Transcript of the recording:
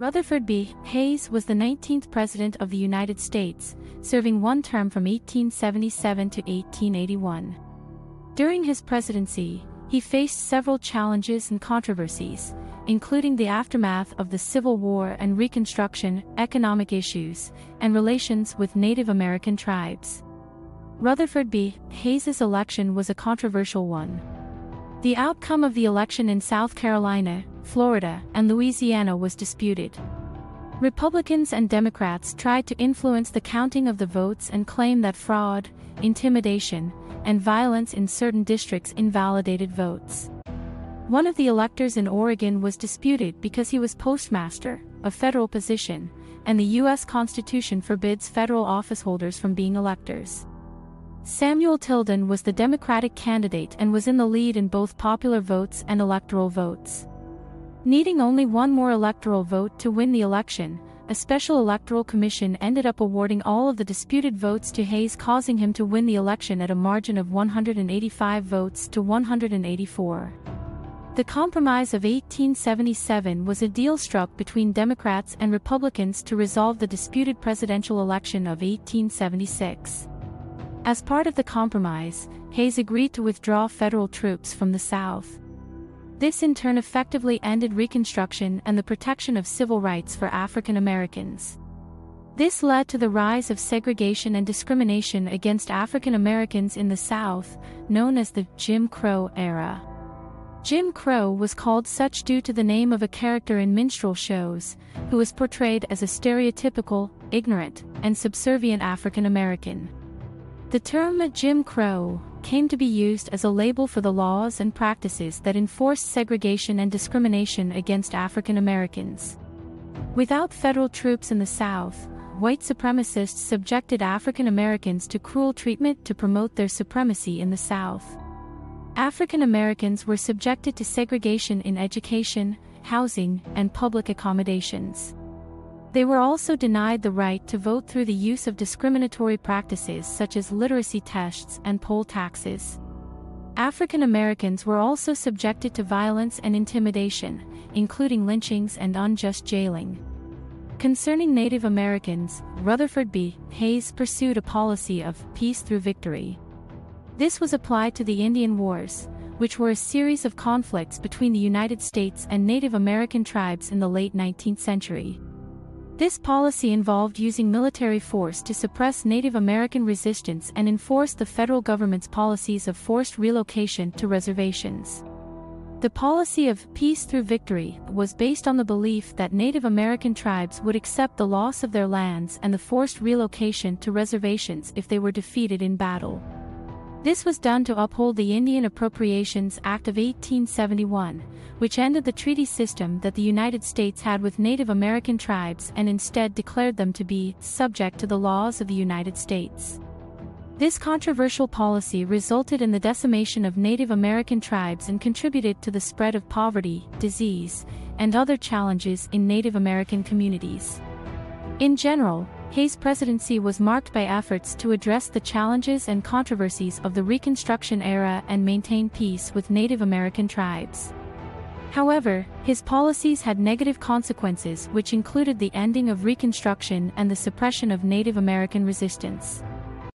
Rutherford B. Hayes was the 19th President of the United States, serving one term from 1877 to 1881. During his presidency, he faced several challenges and controversies, including the aftermath of the Civil War and Reconstruction, economic issues, and relations with Native American tribes. Rutherford B. Hayes's election was a controversial one. The outcome of the election in South Carolina, Florida, and Louisiana was disputed. Republicans and Democrats tried to influence the counting of the votes and claim that fraud, intimidation, and violence in certain districts invalidated votes. One of the electors in Oregon was disputed because he was postmaster, a federal position, and the U.S. Constitution forbids federal officeholders from being electors. Samuel Tilden was the Democratic candidate and was in the lead in both popular votes and electoral votes. Needing only one more electoral vote to win the election, a special electoral commission ended up awarding all of the disputed votes to Hayes, causing him to win the election at a margin of 185 votes to 184. The Compromise of 1877 was a deal struck between Democrats and Republicans to resolve the disputed presidential election of 1876. As part of the compromise, Hayes agreed to withdraw federal troops from the South. This in turn effectively ended Reconstruction and the protection of civil rights for African Americans. This led to the rise of segregation and discrimination against African Americans in the South, known as the Jim Crow era. Jim Crow was called such due to the name of a character in minstrel shows, who was portrayed as a stereotypical, ignorant, and subservient African American. The term Jim Crow came to be used as a label for the laws and practices that enforced segregation and discrimination against African Americans. Without federal troops in the South, white supremacists subjected African Americans to cruel treatment to promote their supremacy in the South. African Americans were subjected to segregation in education, housing, and public accommodations. They were also denied the right to vote through the use of discriminatory practices such as literacy tests and poll taxes. African Americans were also subjected to violence and intimidation, including lynchings and unjust jailing. Concerning Native Americans, Rutherford B. Hayes pursued a policy of peace through victory. This was applied to the Indian Wars, which were a series of conflicts between the United States and Native American tribes in the late 19th century. This policy involved using military force to suppress Native American resistance and enforce the federal government's policies of forced relocation to reservations. The policy of peace through victory was based on the belief that Native American tribes would accept the loss of their lands and the forced relocation to reservations if they were defeated in battle. This was done to uphold the Indian Appropriations Act of 1871, which ended the treaty system that the United States had with Native American tribes and instead declared them to be subject to the laws of the United States. This controversial policy resulted in the decimation of Native American tribes and contributed to the spread of poverty, disease, and other challenges in Native American communities. In general, Hayes' presidency was marked by efforts to address the challenges and controversies of the Reconstruction era and maintain peace with Native American tribes. However, his policies had negative consequences, which included the ending of Reconstruction and the suppression of Native American resistance.